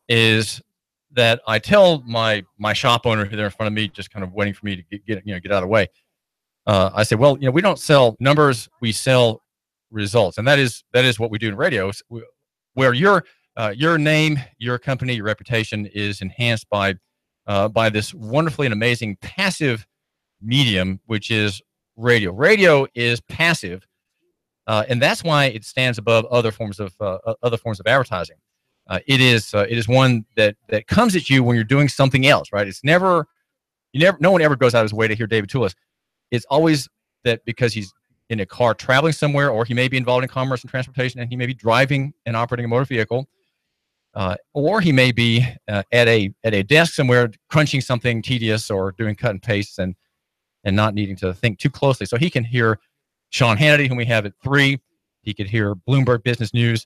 is that I tell my shop owner who's there in front of me, just kind of waiting for me to get out of the way. I say, well, we don't sell numbers, we sell results, and that is what we do in radio, where your name, your company, your reputation is enhanced by this wonderfully and amazing passive medium, which is radio. Radio is passive, and that's why it stands above other forms of advertising. It is one that comes at you when you're doing something else, right? It's no one ever goes out of his way to hear David Tulis. It's always that because he's in a car traveling somewhere, or he may be involved in commerce and transportation, and he may be driving and operating a motor vehicle, or he may be at a desk somewhere crunching something tedious or doing cut and paste and not needing to think too closely. So he can hear Sean Hannity, whom we have at 3. He could hear Bloomberg Business News.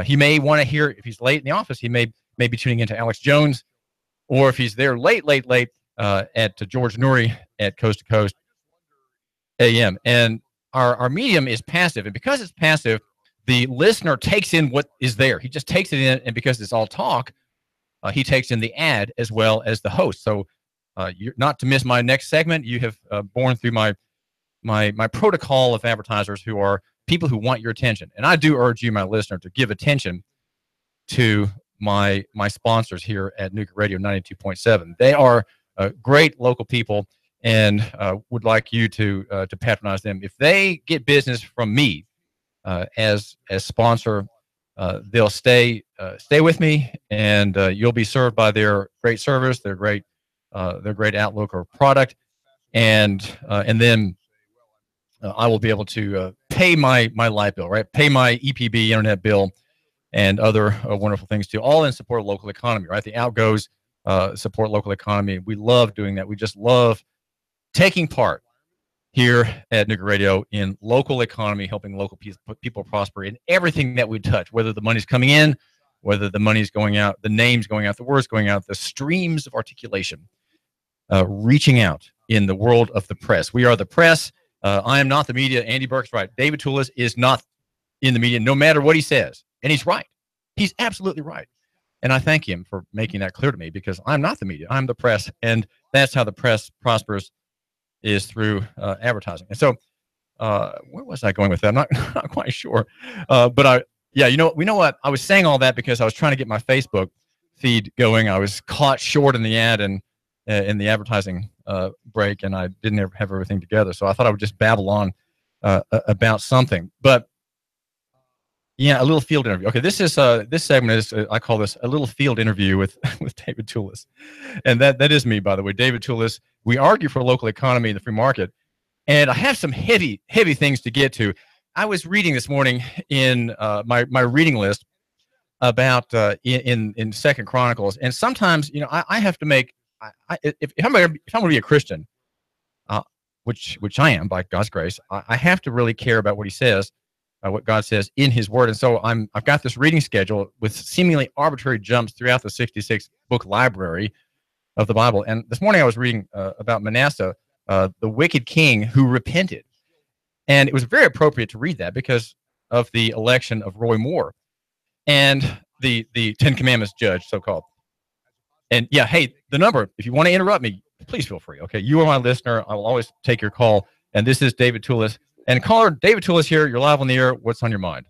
He may want to hear, if he's late in the office, he may be tuning into Alex Jones, or if he's there late at George Noory at Coast to Coast AM. And our medium is passive, and because it's passive, the listener takes in what is there. He just takes it in, and because it's all talk, he takes in the ad as well as the host. So you're not to miss my next segment. You have borne through my protocol of advertisers who are people who want your attention. And I do urge you, my listener, to give attention to my sponsors here at Nooga Radio 92.7. They are great local people, and would like you to patronize them. If they get business from me as sponsor, they'll stay with me, and you'll be served by their great service, their great outlook or product, and then I will be able to pay my light bill, right? Pay my EPB internet bill, and other wonderful things too, all in support of local economy, right? The out goes support local economy. We love doing that. We just love taking part here at Nooga Radio in local economy, helping local people prosper in everything that we touch, whether the money's coming in, whether the money's going out, the names going out, the words going out, the streams of articulation, reaching out in the world of the press. We are the press. I am not the media. Andy Burke's right. David Tulis is not in the media, no matter what he says. And he's right. He's absolutely right. And I thank him for making that clear to me, because I'm not the media. I'm the press. And that's how the press prospers, is through advertising. And so where was I going with that? I'm not quite sure. But you know what? I was saying all that because I was trying to get my Facebook feed going. I was caught short in the ad and in the advertising break, and I didn't ever have everything together. So I thought I would just babble on about something. But yeah, a little field interview. Okay, this segment is I call this a little field interview with David Tulis, and that is me, by the way, David Tulis. We argue for local economy in the free market, and I have some heavy things to get to. I was reading this morning in my reading list about in Second Chronicles, and sometimes I have to make if I'm going to be a Christian, which I am by God's grace, I have to really care about what He says. What God says in His Word. And so I've got this reading schedule with seemingly arbitrary jumps throughout the 66 book library of the Bible. And this morning I was reading about Manasseh, the wicked king who repented. And it was very appropriate to read that because of the election of Roy Moore and the Ten Commandments judge, so-called. And yeah, hey, the number, if you want to interrupt me, please feel free. Okay, you are my listener. I will always take your call. And this is David Tulis. And caller David Tulis here. You're live on the air. What's on your mind?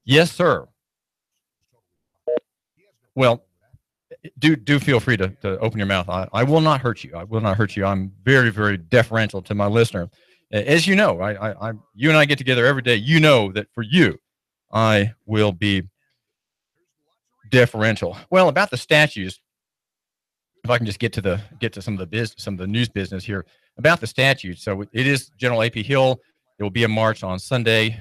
Yes, sir. Well, do feel free to open your mouth. I will not hurt you. I will not hurt you. I'm very, very deferential to my listener. As you know, you and I get together every day. You know that for you, I will be deferential. Well, about the statues, if I can just get to some of the news business here about the statute. So it is General A.P. Hill. There will be a march on Sunday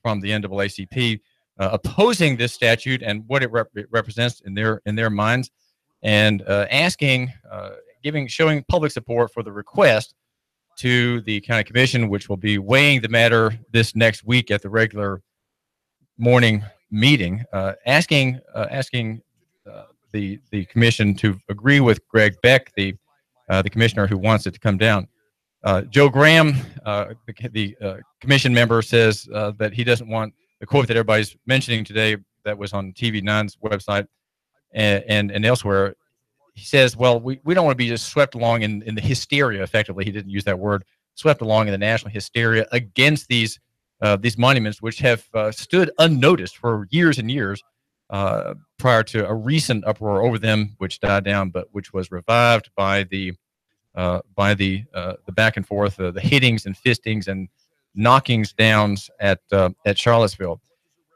from the NAACP opposing this statute and what it represents in their minds, and showing public support for the request to the county commission, which will be weighing the matter this next week at the regular morning meeting, asking the commission to agree with Greg Beck, the commissioner who wants it to come down. Joe Graham, the commission member, says that he doesn't want the quote that everybody's mentioning today that was on TV9's website and elsewhere. He says, well, we don't want to be just swept along in the hysteria, effectively. He didn't use that word, swept along in the national hysteria against these monuments, which have stood unnoticed for years and years prior to a recent uproar over them, which died down, but which was revived by the back and forth, the hittings and fistings and knockings downs at Charlottesville.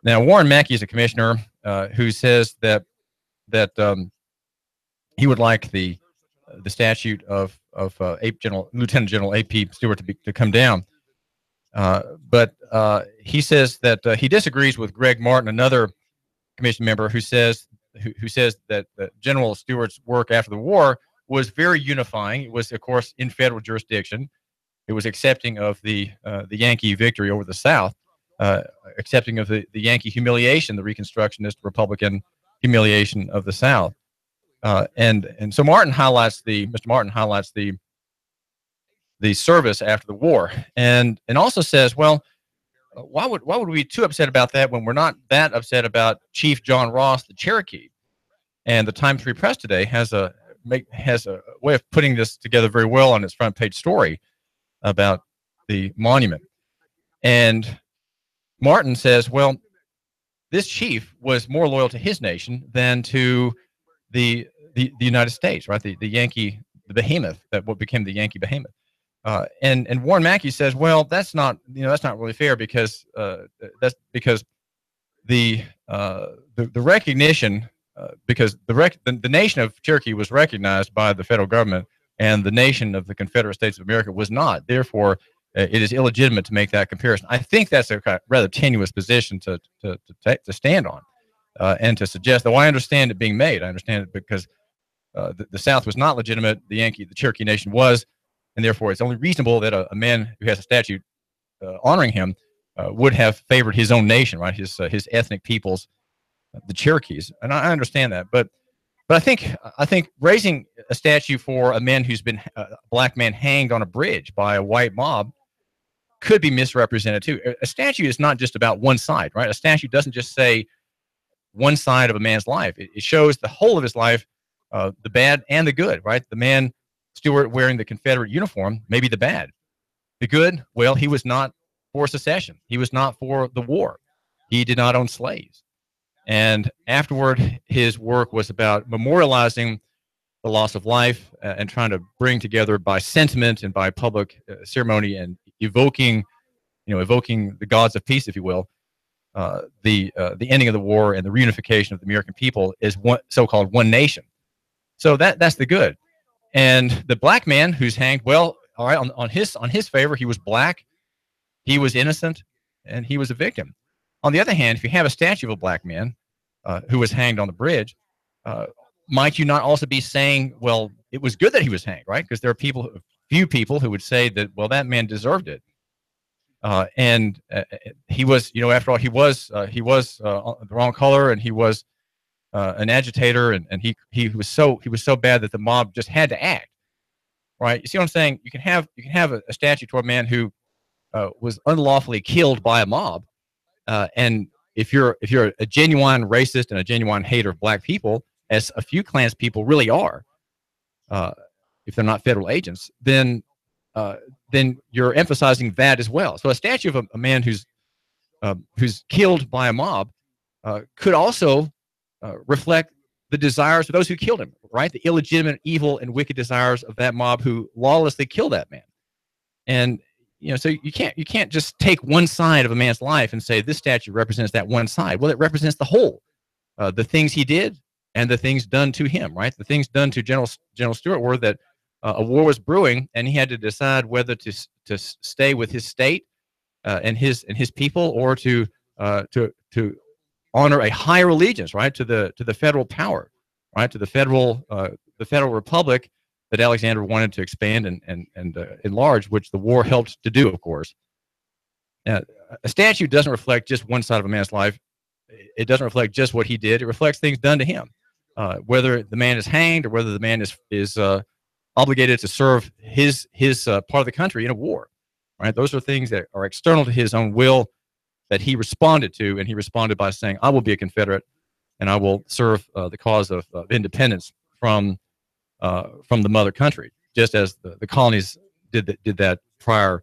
Now, Warren Mackey is a commissioner who says that he would like the statute of Lieutenant General A.P. Stewart to come down, but he says that he disagrees with Greg Martin, another commission member, who says that General Stewart's work after the war was very unifying. It was, of course, in federal jurisdiction. It was accepting of the Yankee victory over the South, accepting of the Yankee humiliation, the Reconstructionist Republican humiliation of the South. And so Mr. Martin highlights the service after the war, and also says, well, why would we be too upset about that when we're not that upset about Chief John Ross, the Cherokee? And the Times Free Press today has a way of putting this together very well on its front page story about the monument. And Martin says, well, this chief was more loyal to his nation than to the United States, right? The Yankee, the behemoth, that what became the Yankee behemoth. And Warren Mackey says, well, that's not really fair, because that's because the recognition, because the nation of Cherokee was recognized by the federal government, and the nation of the Confederate States of America was not. Therefore, it is illegitimate to make that comparison. I think that's a rather tenuous position to stand on, and to suggest, though I understand it being made. I understand it because the South was not legitimate. The Cherokee Nation was, and therefore it's only reasonable that a man who has a statute honoring him would have favored his own nation, right? His ethnic peoples, the Cherokees, and I understand that. But I think raising a statue for a man who's been a black man hanged on a bridge by a white mob could be misrepresented too. A statue is not just about one side, right? A statue doesn't just say one side of a man's life. It shows the whole of his life, the bad and the good, right? The man Stewart wearing the Confederate uniform, maybe the bad. The good, well, he was not for secession. He was not for the war. He did not own slaves. And afterward, his work was about memorializing the loss of life and trying to bring together by sentiment and by public ceremony and evoking the gods of peace, if you will, the ending of the war and the reunification of the American people is one so-called one nation. So that's the good. And the black man who's hanged, well, all right, on his favor, he was black, he was innocent, and he was a victim. On the other hand, if you have a statue of a black man who was hanged on the bridge, might you not also be saying, well, it was good that he was hanged, right? Because there are few people who would say that, well, that man deserved it. And he was, after all, he was the wrong color, and he was an agitator, and he was so bad that the mob just had to act, right? You see what I'm saying? You can have a statue to a man who was unlawfully killed by a mob, and if you're a genuine racist and a genuine hater of black people, as a few Klans people really are, if they're not federal agents, then you're emphasizing that as well. So a statue of a man who's killed by a mob could also reflect the desires of those who killed him, right? The illegitimate, evil, and wicked desires of that mob who lawlessly killed that man. And so you can't just take one side of a man's life and say this statue represents that one side. Well, it represents the whole, the things he did and the things done to him, right? The things done to General Stewart were that a war was brewing, and he had to decide whether to stay with his state and his people, or to honor a higher allegiance, right, to the federal power, right, to the federal republic that Alexander wanted to expand and enlarge, which the war helped to do, of course. A statue doesn't reflect just one side of a man's life. It doesn't reflect just what he did. It reflects things done to him, whether the man is hanged or whether the man is obligated to serve his part of the country in a war, right? Those are things that are external to his own will, that he responded to, and he responded by saying, "I will be a Confederate, and I will serve the cause of independence from the mother country," just as the colonies did that prior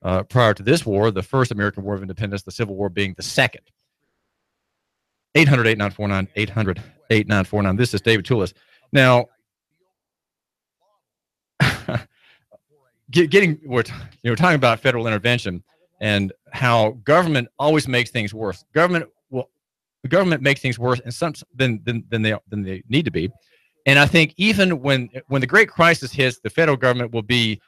to this war, the first American War of Independence, the Civil War being the second. 800-8949, 800-8949. This is David Tulis. Now, we're talking about federal intervention and how government always makes things worse. The government makes things worse and than they need to be. And I think even when the great crisis hits, the federal government will be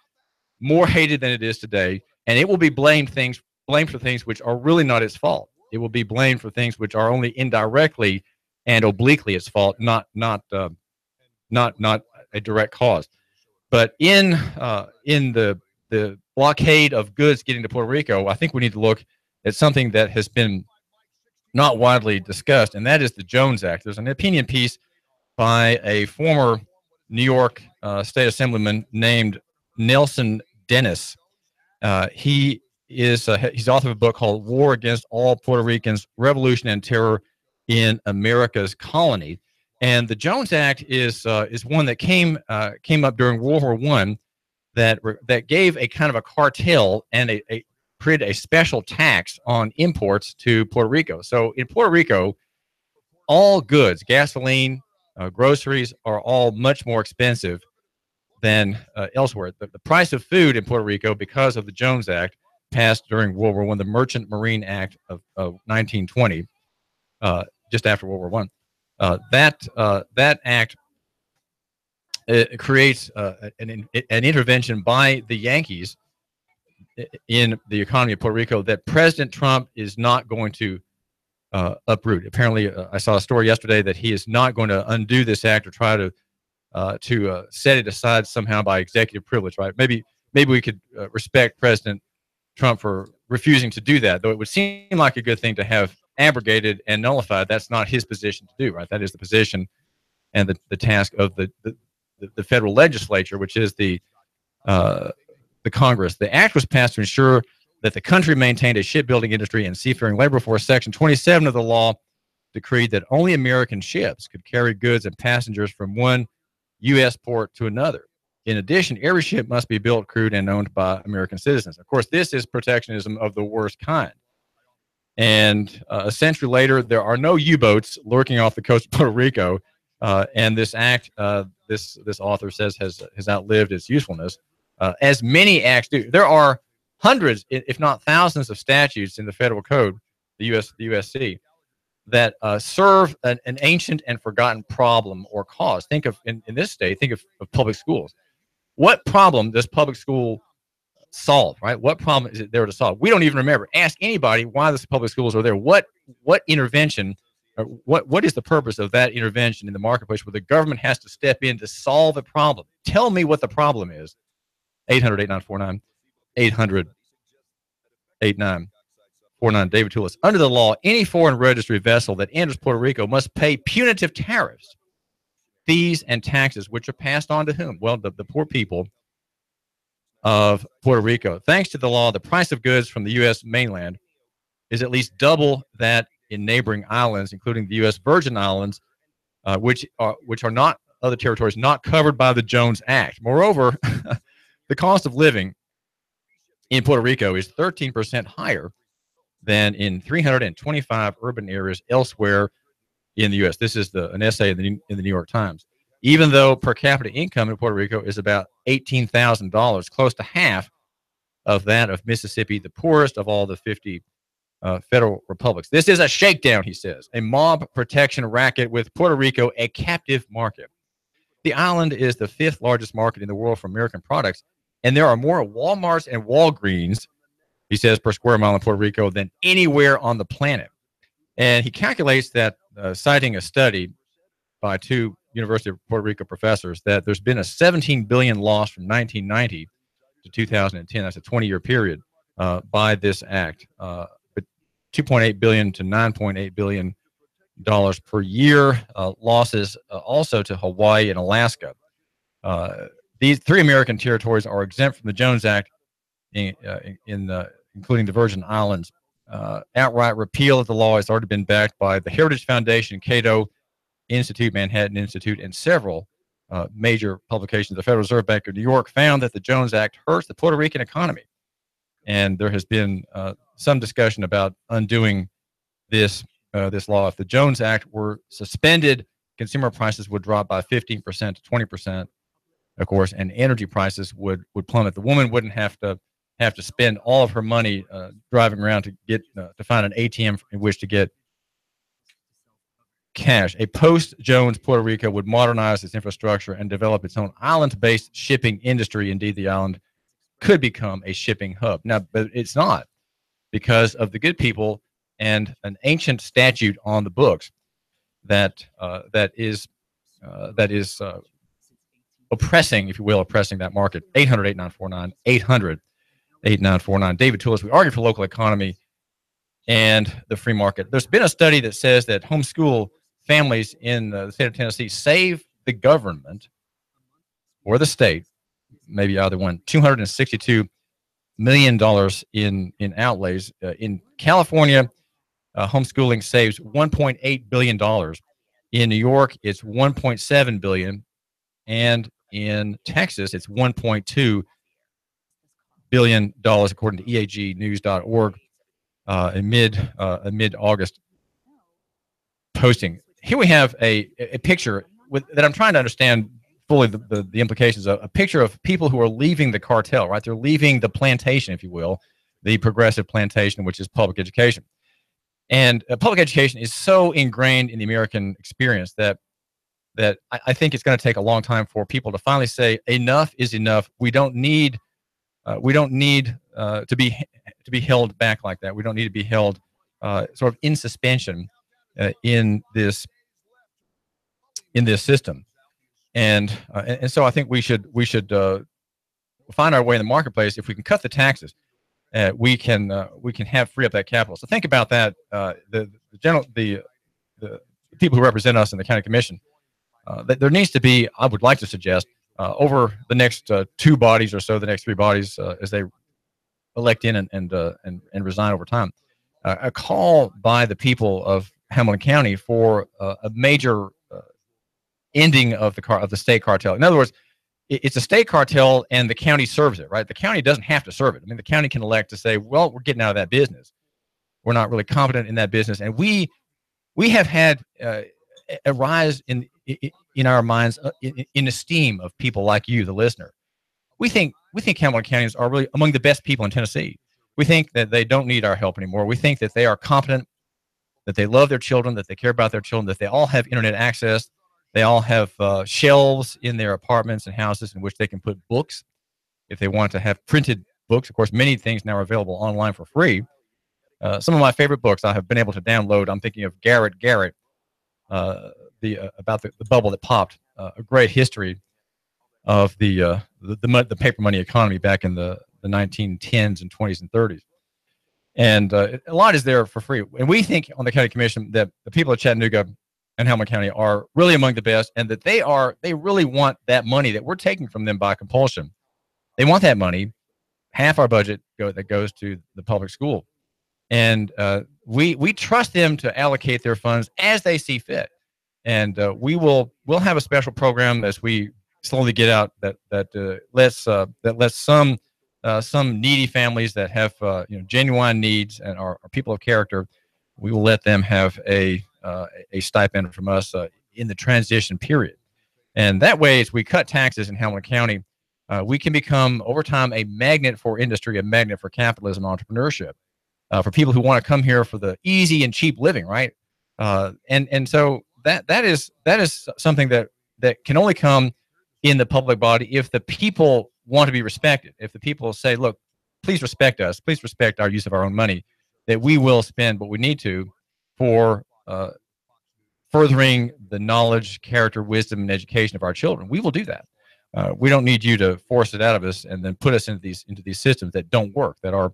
more hated than it is today, and it will be blamed for things which are really not its fault. It will be blamed for things which are only indirectly and obliquely its fault, not a direct cause. But in the blockade of goods getting to Puerto Rico, I think we need to look at something that has been not widely discussed, and that is the Jones Act. There's an opinion piece by a former New York state assemblyman named Nelson Dennis. He's author of a book called "War Against All Puerto Ricans: Revolution and Terror in America's Colony." And the Jones Act is one that came up during World War I that gave a kind of a cartel and created a special tax on imports to Puerto Rico. So in Puerto Rico, all goods, gasoline, groceries are all much more expensive than elsewhere. The price of food in Puerto Rico, because of the Jones Act passed during World War I, the Merchant Marine Act of 1920, just after World War I, that act creates an intervention by the Yankees in the economy of Puerto Rico that President Trump is not going to uproot. Apparently, I saw a story yesterday that he is not going to undo this act or try to set it aside somehow by executive privilege. Right? Maybe we could respect President Trump for refusing to do that, though it would seem like a good thing to have abrogated and nullified. That's not his position to do. Right? That is the position and the task of the federal legislature, which is the Congress. The act was passed to ensure that the country maintained a shipbuilding industry and seafaring labor force. Section 27 of the law decreed that only American ships could carry goods and passengers from one U.S. port to another. In addition, every ship must be built, crewed, and owned by American citizens. Of course, this is protectionism of the worst kind. And a century later, there are no U-boats lurking off the coast of Puerto Rico. And this act, this author says, has outlived its usefulness. As many acts do. There are hundreds, if not thousands, of statutes in the federal code, the USC, that serve an ancient and forgotten problem or cause. Think of, in this state, think of public schools. What problem does public school solve, right? What problem is it there to solve? We don't even remember. Ask anybody why the public schools are there. What intervention, what is the purpose of that intervention in the marketplace where the government has to step in to solve a problem? Tell me what the problem is. 800-8949, 800-8949. David Tulis. Under the law, any foreign registry vessel that enters Puerto Rico must pay punitive tariffs, fees, and taxes, which are passed on to whom? Well, the poor people of Puerto Rico. Thanks to the law, the price of goods from the U.S. mainland is at least double that in neighboring islands, including the U.S. Virgin Islands, which are not other territories not covered by the Jones Act. Moreover, the cost of living in Puerto Rico is 13% higher than in 325 urban areas elsewhere in the U.S. This is an essay in the New York Times. Even though per capita income in Puerto Rico is about $18,000, close to half of that of Mississippi, the poorest of all the 50 federal republics. This is a shakedown, he says, a mob protection racket with Puerto Rico a captive market. The island is the 5th largest market in the world for American products, and there are more Walmarts and Walgreens, he says, per square mile in Puerto Rico than anywhere on the planet. And he calculates that, citing a study by 2 University of Puerto Rico professors, that there's been a $17 billion loss from 1990 to 2010. That's a 20-year period by this act. $2.8 billion to $9.8 billion per year. Losses also to Hawaii and Alaska. These 3 American territories are exempt from the Jones Act, including the Virgin Islands. outright repeal of the law has already been backed by the Heritage Foundation, Cato Institute, Manhattan Institute, and several major publications. The Federal Reserve Bank of New York found that the Jones Act hurts the Puerto Rican economy. And there has been some discussion about undoing this law. If the Jones Act were suspended, consumer prices would drop by 15% to 20%, of course, and energy prices would plummet. The woman wouldn't have to spend all of her money driving around to get to find an ATM in which to get cash. A post-Jones Puerto Rico would modernize its infrastructure and develop its own island-based shipping industry. Indeed, the island could become a shipping hub. Now, but it's not, because of the good people and an ancient statute on the books that is oppressing, if you will, oppressing that market. 800-8949, 800-8949. David Tulis, we argue for local economy and the free market. There's been a study that says that homeschool families in the state of Tennessee save the government or the state, maybe either one, $262 million in outlays. In California, homeschooling saves $1.8 billion. In New York, it's $1.7 billion. And in Texas, it's $1.2 billion, according to eagnews.org, a mid-August posting. Here we have a picture that I'm trying to understand fully the implications of. A picture of people who are leaving the cartel, right? They're leaving the plantation, if you will, the progressive plantation, which is public education. And public education is so ingrained in the American experience that I think it's going to take a long time for people to finally say enough is enough. We don't need to be held back like that. We don't need to be held sort of in suspension in this system. And so I think we should find our way in the marketplace. If we can cut the taxes, we can have free up that capital. So think about that. The people who represent us in the county commission, that there needs to be, I would like to suggest, over the next two bodies or so, the next three bodies, as they elect in and resign over time, a call by the people of Hamilton County for a major ending of the state cartel. In other words, it's a state cartel and the county serves it, right? The county doesn't have to serve it. I mean, the county can elect to say, well, we're getting out of that business. We're not really competent in that business. And we have had a rise in our minds in esteem of people like you, the listener. We think Hamilton Countyans are really among the best people in Tennessee. We think that they don't need our help anymore. We think that they are competent, that they love their children, that they care about their children, that they all have internet access. They all have shelves in their apartments and houses in which they can put books if they want to have printed books. Of course, many things now are available online for free. Some of my favorite books I have been able to download. I'm thinking of Garrett, about the bubble that popped, a great history of the paper money economy back in the 1910s and 20s and 30s. And a lot is there for free. And we think on the county commission that the people of Chattanooga and Hamilton County are really among the best, and that they really want that money that we're taking from them by compulsion. They want that money, half our budget that goes to the public school. And we trust them to allocate their funds as they see fit. And we'll have a special program as we slowly get out that lets some needy families that have genuine needs and are people of character, we will let them have a stipend from us in the transition period. And that way, as we cut taxes in Hamilton County, we can become over time a magnet for industry, a magnet for capitalism, entrepreneurship, for people who want to come here for the easy and cheap living, right? And so that is something that can only come in the public body if the people want to be respected. If the people say, look, please respect us, please respect our use of our own money, that we will spend what we need to for furthering the knowledge, character, wisdom, and education of our children. We will do that. We don't need you to force it out of us and then put us into these systems that don't work, that are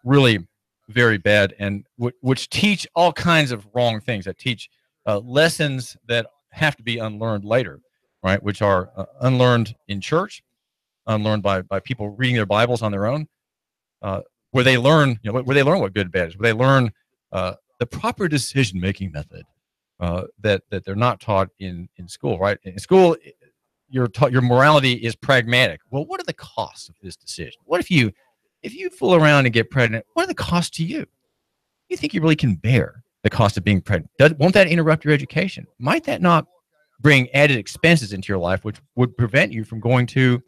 really very bad, and which teach all kinds of wrong things, that teach lessons that have to be unlearned later, right? Which are unlearned in church, unlearned by people reading their Bibles on their own, where they learn, where they learn what good and bad is, where they learn the proper decision-making method that they're not taught in school, right? In school, you're taught your morality is pragmatic. Well, what are the costs of this decision? What if you fool around and get pregnant? What are the costs to you? You think you really can bear the cost of being pregnant? Won't that interrupt your education? Might that not bring added expenses into your life, which would prevent you from going to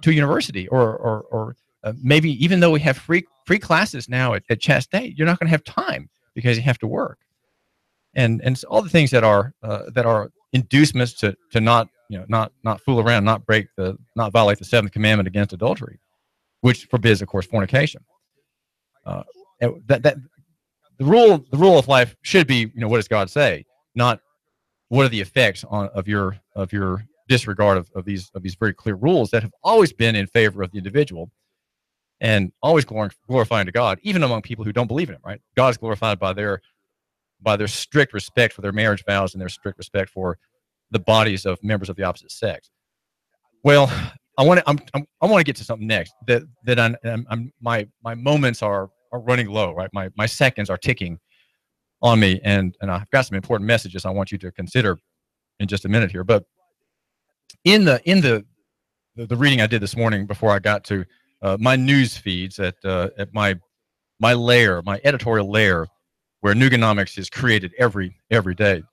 university or maybe even though we have free classes now at Chat State, you're not going to have time because you have to work. And so all the things that are inducements to not fool around, not violate the seventh commandment against adultery, which forbids, of course, fornication. The rule of life should be, what does God say, not what are the effects of your disregard of these very clear rules that have always been in favor of the individual and always glorifying to God, even among people who don't believe in it. Right? God is glorified by their strict respect for their marriage vows and their strict respect for the bodies of members of the opposite sex. Well, I want to get to something next that my moments are running low, right? My seconds are ticking on me, and I've got some important messages I want you to consider in just a minute here. But in the reading I did this morning before I got to my news feeds at my lair, my editorial lair, where Nooganomics is created every day,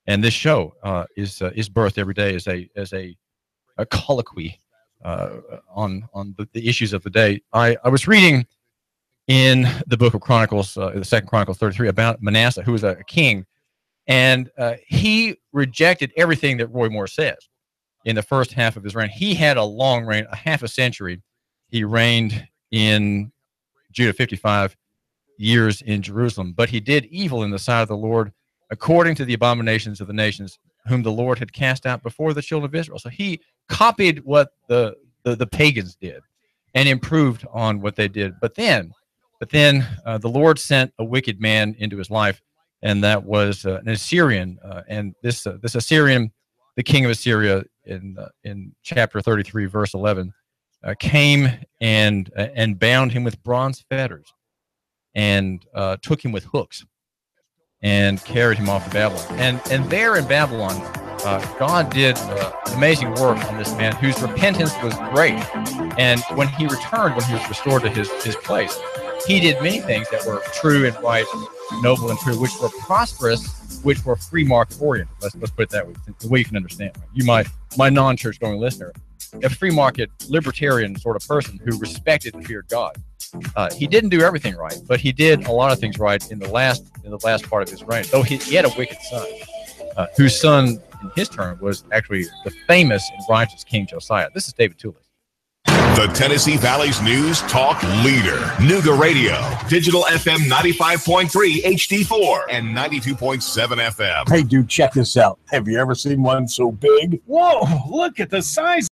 and this show is birthed every day as a colloquy on the issues of the day. I was reading in the book of Chronicles, the Second Chronicles 33, about Manasseh, who was a king, and he rejected everything that Roy Moore says in the first half of his reign. He had a long reign, a half a century. He reigned in Judah, 55 years in Jerusalem, but he did evil in the sight of the Lord, according to the abominations of the nations whom the Lord had cast out before the children of Israel. So he copied what the pagans did and improved on what they did. But then the Lord sent a wicked man into his life, and that was an Assyrian. And this Assyrian, the king of Assyria, in chapter 33, verse 11, came and bound him with bronze fetters and took him with hooks and carried him off to Babylon. And there in Babylon, God did an amazing work on this man whose repentance was great. And when he returned, when he was restored to his place, he did many things that were true and right, noble and true, which were prosperous, which were free market oriented. Let's put it that way, the way you can understand. You, my non-church going listener, a free market libertarian sort of person who respected and feared God. He didn't do everything right, but he did a lot of things right in the last part of his reign. Though he had a wicked son, whose son in his turn was actually the famous and righteous King Josiah. This is David Tulis. The Tennessee Valley's news talk leader, Nooga Radio, digital FM 95.3 HD4 and 92.7 FM. Hey, dude, check this out. Have you ever seen one so big? Whoa, look at the size